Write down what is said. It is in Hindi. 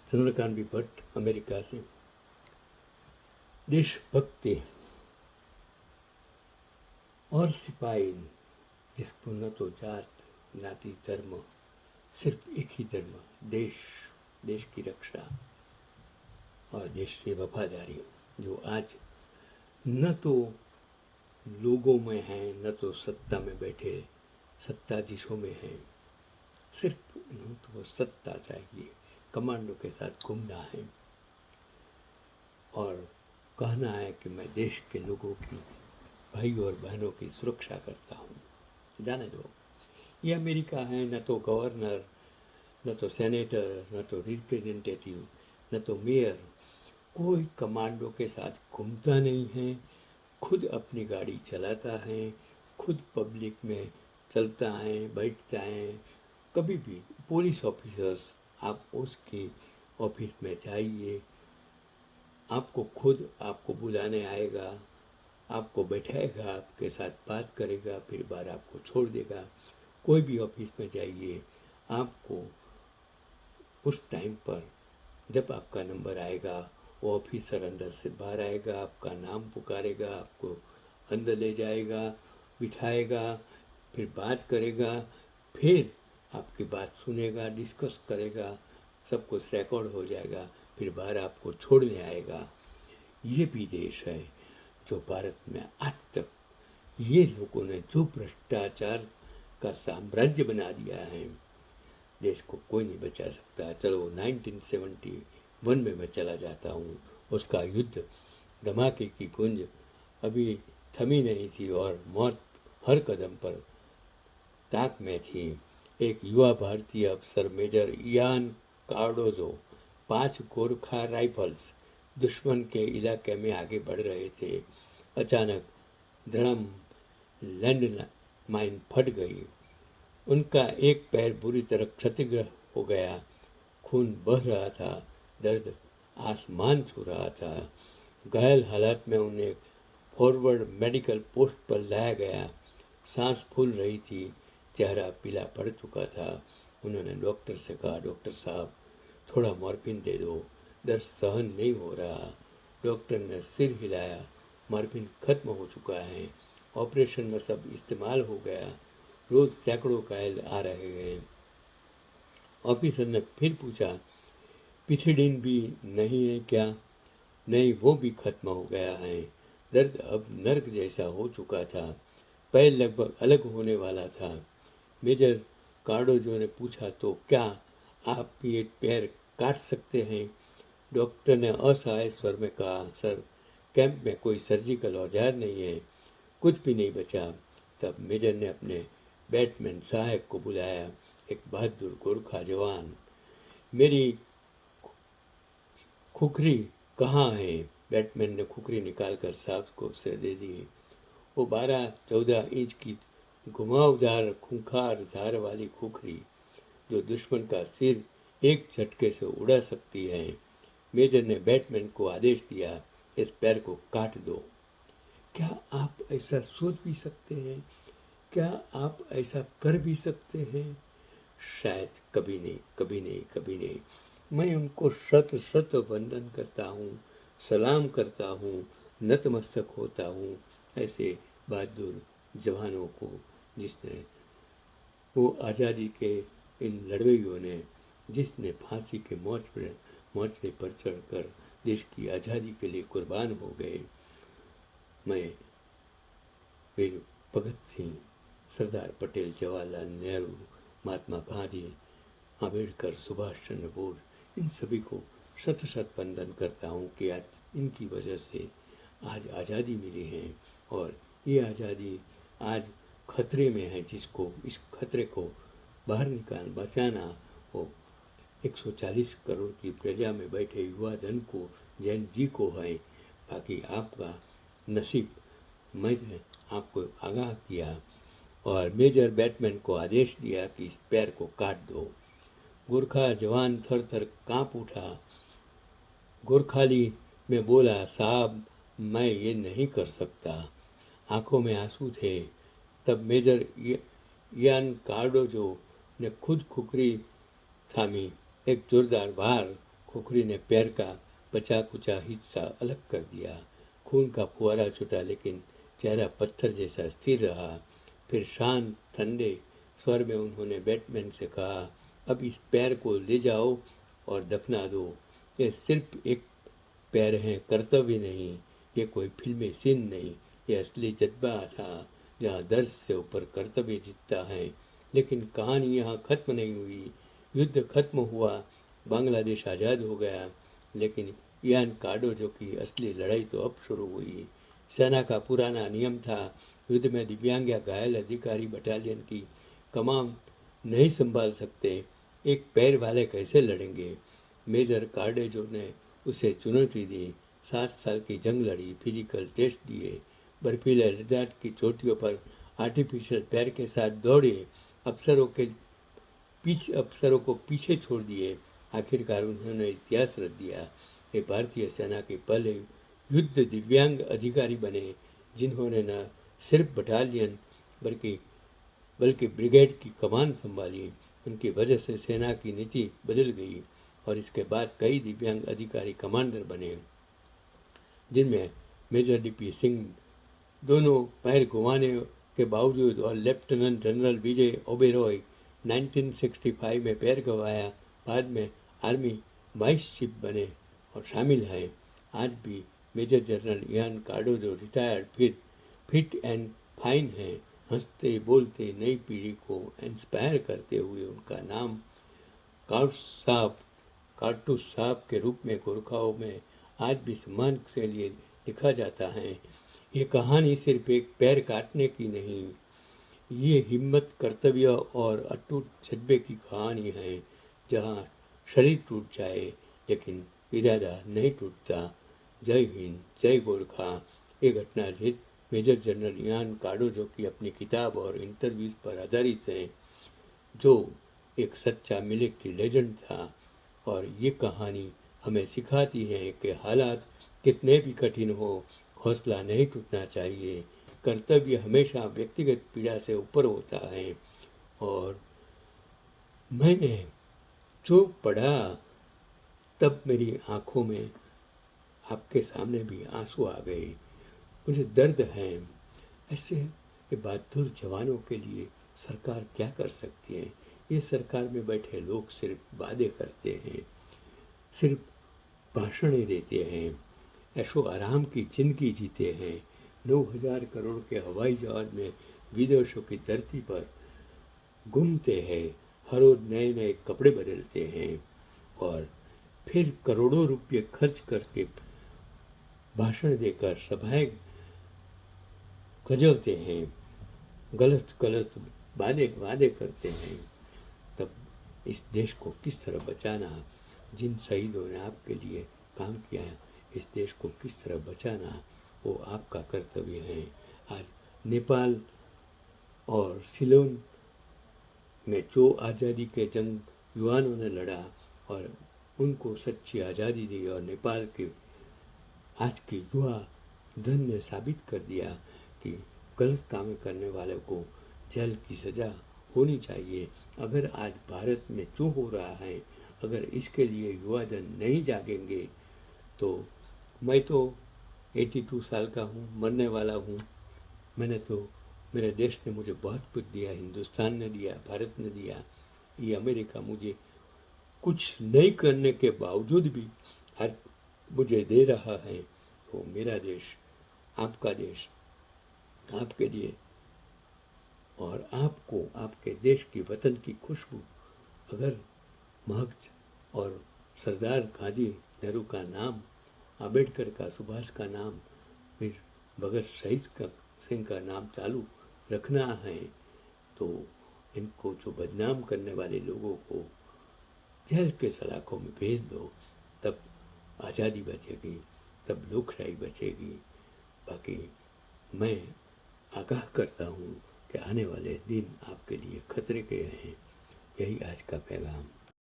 चंद्रकांत भी भट्ट अमेरिका से। देशभक्ति और सिपाही जिसको न तो जात नाती धर्म, सिर्फ एक ही धर्म, देश, देश की रक्षा और देश से वफादारी, जो आज न तो लोगों में है न तो सत्ता में बैठे सत्ताधीशों में है। सिर्फ न तो सत्ता चाहिए, कमांडो के साथ घूमना है और कहना है कि मैं देश के लोगों की, भाई और बहनों की सुरक्षा करता हूँ। जाने दो, ये अमेरिका है, न तो गवर्नर, न तो सेनेटर, न तो रिप्रेजेंटेटिव, न तो मेयर, कोई कमांडो के साथ घूमता नहीं है। खुद अपनी गाड़ी चलाता है, खुद पब्लिक में चलता है, बैठता है। कभी भी पुलिस ऑफिसर्स, आप उसके ऑफिस में जाइए, आपको खुद आपको बुलाने आएगा, आपको बैठाएगा, आपके साथ बात करेगा, फिर बार आपको छोड़ देगा। कोई भी ऑफिस में जाइए, आपको उस टाइम पर जब आपका नंबर आएगा, वो ऑफिसर अंदर से बाहर आएगा, आपका नाम पुकारेगा, आपको अंदर ले जाएगा, बिठाएगा, फिर बात करेगा, फिर आपकी बात सुनेगा, डिस्कस करेगा, सब कुछ रिकॉर्ड हो जाएगा, फिर बाहर आपको छोड़ने आएगा। ये भी देश है जो भारत में आज तक ये लोगों ने जो भ्रष्टाचार का साम्राज्य बना दिया है, देश को कोई नहीं बचा सकता। चलो 1971 में मैं चला जाता हूँ, उसका युद्ध, धमाके की गूंज अभी थमी नहीं थी और मौत हर कदम पर ताक में थी। एक युवा भारतीय अफसर मेजर इयान कार्डोजो 5 गोरखा राइफल्स दुश्मन के इलाके में आगे बढ़ रहे थे। अचानक धड़म, लैंड माइन फट गई। उनका एक पैर बुरी तरह क्षतिग्रस्त हो गया। खून बह रहा था, दर्द आसमान छू रहा था। घायल हालत में उन्हें फॉरवर्ड मेडिकल पोस्ट पर लाया गया। सांस फूल रही थी, चेहरा पीला पड़ चुका था। उन्होंने डॉक्टर से कहा, डॉक्टर साहब थोड़ा मॉर्फिन दे दो, दर्द सहन नहीं हो रहा। डॉक्टर ने सिर हिलाया, मॉर्फिन खत्म हो चुका है, ऑपरेशन में सब इस्तेमाल हो गया, रोज सैकड़ों घायल आ रहे हैं। ऑफिसर ने फिर पूछा, पिथिडीन भी नहीं है क्या? नहीं, वो भी खत्म हो गया है। दर्द अब नर्क जैसा हो चुका था, पैर लगभग अलग होने वाला था। मेजर कार्डोजो ने पूछा, तो क्या आप ये पैर काट सकते हैं? डॉक्टर ने असहाय स्वर में कहा, सर कैंप में कोई सर्जिकल औजार नहीं है, कुछ भी नहीं बचा। तब मेजर ने अपने बैटमैन सहायक को बुलाया, एक बहादुर गोरखा जवान। मेरी खुखरी कहाँ है? बैटमैन ने खुखरी निकालकर साहब को उसे दे दी। वो 12-14 इंच की घुमावदार खूंखार धार वाली खुखरी, जो दुश्मन का सिर एक झटके से उड़ा सकती है। मेजर ने बैटमैन को आदेश दिया, इस पैर को काट दो। क्या आप ऐसा सोच भी सकते हैं? क्या आप ऐसा कर भी सकते हैं? शायद कभी नहीं, कभी नहीं, कभी नहीं। मैं उनको शत शत वंदन करता हूँ, सलाम करता हूँ, नतमस्तक होता हूँ ऐसे बहादुर जवानों को, जिसने वो आज़ादी के, इन लड़वैयों ने, जिसने फांसी के मोर्चे पर चढ़कर देश की आज़ादी के लिए कुर्बान हो गए। मैं वीर भगत सिंह, सरदार पटेल, जवाहरलाल नेहरू, महात्मा गांधी, अम्बेडकर, सुभाष चंद्र बोस, इन सभी को शत शत वंदन करता हूँ कि आज इनकी वजह से आज आज़ादी मिली है और ये आज़ादी आज खतरे में है। जिसको इस खतरे को बाहर बचाना वो 140 करोड़ की प्रजा में बैठे युवा धन को, जैन जी को है। बाकी आपका नसीब, मैंने आपको आगाह किया और मेजर बैटमैन को आदेश दिया कि इस पैर को काट दो। गोरखा जवान थर थर काँप उठा। गोरखाली में बोला, साहब मैं ये नहीं कर सकता। आंखों में आंसू थे। तब मेजर यान कार्डोजो ने खुद खुखरी थामी, एक जोरदार बार खोखरी ने पैर का बचा कुचा हिस्सा अलग कर दिया। खून का फुहारा छूटा, लेकिन चेहरा पत्थर जैसा स्थिर रहा। फिर शांत ठंडे स्वर में उन्होंने बैटमैन से कहा, अब इस पैर को ले जाओ और दफना दो। ये सिर्फ एक पैर है, कर्तव्य नहीं। ये कोई फिल्मी सीन नहीं, ये असली जज्बा था, जहाँ दर्द से ऊपर कर्तव्य जीतता है। लेकिन कहानी यहाँ खत्म नहीं हुई। युद्ध खत्म हुआ, बांग्लादेश आज़ाद हो गया, लेकिन इयान कार्डोजो की असली लड़ाई तो अब शुरू हुई। सेना का पुराना नियम था, युद्ध में दिव्यांग या घायल अधिकारी बटालियन की कमान नहीं संभाल सकते। एक पैर वाले कैसे लड़ेंगे? मेजर कार्डोजो ने उसे चुनौती दी। 7 साल की जंग लड़ी, फिजिकल टेस्ट दिए, बर्फीले लद्दाख की चोटियों पर आर्टिफिशियल पैर के साथ दौड़े, अफसरों को पीछे छोड़ दिए। आखिरकार उन्होंने इतिहास रच दिया। वे भारतीय सेना के पहले युद्ध दिव्यांग अधिकारी बने, जिन्होंने न सिर्फ बटालियन बल्कि ब्रिगेड की कमान संभाली। उनकी वजह से सेना की नीति बदल गई और इसके बाद कई दिव्यांग अधिकारी कमांडर बने, जिनमें मेजर डीपी सिंह दोनों पैर गंवाने के बावजूद और लेफ्टिनेंट जनरल विजय ओबेरॉय 1965 में पैर गंवाया, बाद में आर्मी वाइस चीफ बने और शामिल हैं। आज भी major general Ian Cardozo retired फिर फिट एंड फाइन हैं, हंसते बोलते नई पीढ़ी को इंस्पायर करते हुए उनका नाम कारतूस साहब के रूप में गोरखाओं में आज भी सम्मान से लिए लिखा जाता है। ये कहानी सिर्फ एक पैर काटने की नहीं, ये हिम्मत, कर्तव्य और अटूट जज्बे की कहानी है, जहाँ शरीर टूट जाए लेकिन इरादा नहीं टूटता। जय हिंद, जय गोरखा। ये घटना मेजर जनरल इयान कार्डोजो की अपनी किताब और इंटरव्यूज पर आधारित है, जो एक सच्चा मिलिट्री लेजेंड था। और ये कहानी हमें सिखाती है कि हालात कितने भी कठिन हो, हौसला नहीं टूटना चाहिए। कर्तव्य हमेशा व्यक्तिगत पीड़ा से ऊपर होता है। और मैंने जो पढ़ा, तब मेरी आंखों में आपके सामने भी आंसू आ गए। मुझे दर्द है। ऐसे ये बहादुर जवानों के लिए सरकार क्या कर सकती है? ये सरकार में बैठे लोग सिर्फ वादे करते हैं, सिर्फ भाषणें देते हैं, ऐशो आराम की जिंदगी जीते हैं। 9,000 करोड़ के हवाई जहाज में विदेशों की धरती पर घूमते हैं, हर रोज नए नए कपड़े बदलते हैं और फिर करोड़ों रुपये खर्च करके भाषण देकर सभाएं गजवते हैं, गलत गलत वादे करते हैं। तब इस देश को किस तरह बचाना, जिन शहीदों ने आपके लिए काम किया है, इस देश को किस तरह बचाना, वो आपका कर्तव्य है। आज नेपाल और सिलोन में जो आज़ादी के जंग युवानों ने लड़ा और उनको सच्ची आज़ादी दी, और नेपाल के आज की युवा धन ने साबित कर दिया कि गलत काम करने वाले को जेल की सज़ा होनी चाहिए। अगर आज भारत में जो हो रहा है, अगर इसके लिए युवा जन नहीं जागेंगे, तो मैं तो 82 साल का हूँ, मरने वाला हूँ। मेरे देश ने मुझे बहुत कुछ दिया, हिंदुस्तान ने दिया, भारत ने दिया, ये अमेरिका मुझे कुछ नहीं करने के बावजूद भी हर मुझे दे रहा है। तो मेरा देश, आपका देश, आपके लिए और आपको, आपके देश की वतन की खुशबू अगर महक और सरदार गांधी नेहरू का नाम, आम्बेडकर का, सुभाष का नाम, फिर भगत सिंह का नाम चालू रखना है, तो इनको जो बदनाम करने वाले लोगों को जेल के सलाखों में भेज दो। तब आज़ादी बचेगी, तब लोकशाही बचेगी। बाकी मैं आगाह करता हूँ कि आने वाले दिन आपके लिए खतरे के हैं। यही आज का पैगाम।